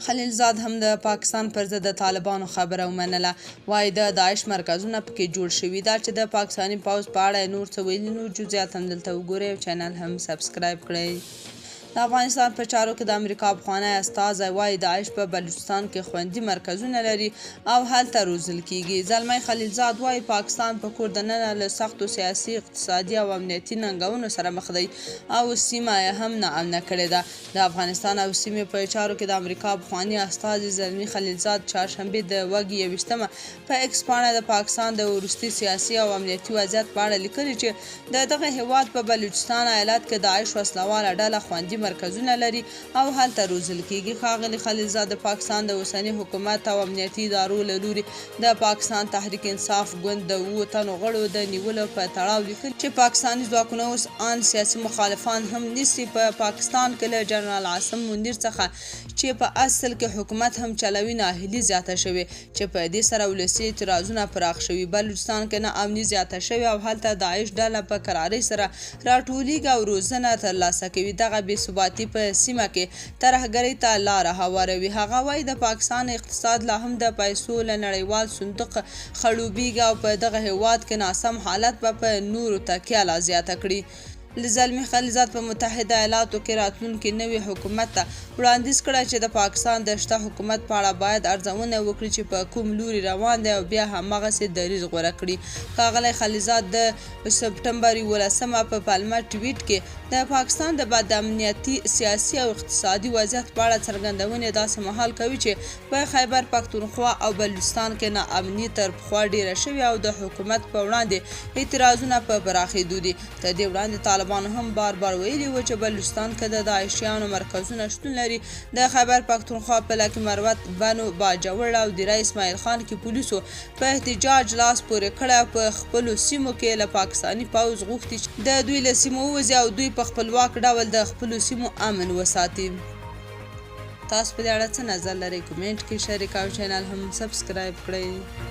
خلیلزاد هم د پاکستان پر ضد د طالبانو خبره ومنله. وایي د داعش مرکزونه پکې جوړ شوي ده. چې د پاکستاني پوځ په اړه نور څه ویلي، نور جزئیات هم دلته وګورئ او چینل هم سبسکرایب کړئ. د افغانستان په چارو کې د امریکا پخوانی استازی وایي داعش په بلوچستان کې خوندي مرکزونه لري او هلته روزل کیږي. زلمی خلیلزاد وایي پاکستان په کور دننه له سختو سیاسي، اقتصادي او امنیتي ننګونو سره مخ دی او سیمه یې هم ناامنه کړې ده. د افغانستان او سیمې په چارو کې د امریکا پخوانی استازي زلمی خلیلزاد چهارشنبې د وږي 21 په ایکس پاڼه د پاکستان د وروستي سیاسي او امنیتي وضعیت په اړه لیکلي چې د دغه هیواد په بلوچستان ایالت کې داعش وسلواله ډله خوندي مرکزونه لري او هلته روزل کیږي. ښاغلي خلیلزاد د پاکستان د اوسني حکومت او امنیتي ادارو له لوري د پاکستان تحریک انصاف ګوند د 7 تنو غړو د نیولو په تړاو لیکلي چې پاکستاني ځواکونه اوس ان سیاسي مخالفان هم نیسي. په پاکستان کې له جنرال عاصم منیر څخه چې په اصل کې حکومت هم چلوي ناهیلي زیاته شوې چې په دې سره ولسي اعتراضونه پراخ شوي. بلوچستان کې ناامني زیاته شوې او هلته داعش ډله په کرارۍ سره راټولیږي او روزنه ترلاسه کوي. دغه بېثباتي په سیمه کې ترهګرۍ ته لاره هواروي. هغه وایي د پاکستان اقتصاد لا هم د پیسو له نړیوال صندوق خړوبېږي او په دغه هیواد کې ناسم حالت به په نورو تکیه لا زیاته کړي. زلمی خلیلزاد په متحده ایالاتو کې راتلونکي نوي حکومت ته وړاندیز کړی چې د پاکستان د شته حکومت په اړه باید ارزونه وکړي چې په کوم لوري روان دی او بیا هماغسې دریځ غوره کړي. ښاغلی خلیلزاد د سپټمبر 11 په پلمه ټویټ کې د پاکستان د بد امنیتي، سیاسي او اقتصادي وضعیت په اړه څرګندونې داسې مهال کوي چې په خیبر پښتونخوا او بلوچستان کې ناامني تر پخوا ډیره شوې او د حکومت په وړاندې اعتراضونه په پراخېدو دي. تر دې وړاندې طالبانو هم بار بار ویلي و چې بلوچستان کې د داعشیانو مرکزونه شتون لري. د خیبر پښتونخوا په لکي مروت، بنو، باجوړ او دیره اسماعیل خان کې پولیسو په احتجاج لاس پورې کړی او په خپلو سیمو کې له پاکستاني پوځ غوښتي چې د دوی له سیمو ووځي او دوی په خپلواک ډول د خپلو سیمو امن وساتي. تاسو په دې اړه څه نظر لرئ؟ کومنټ کې شریک او چینل هم سبسکرایب کړئ.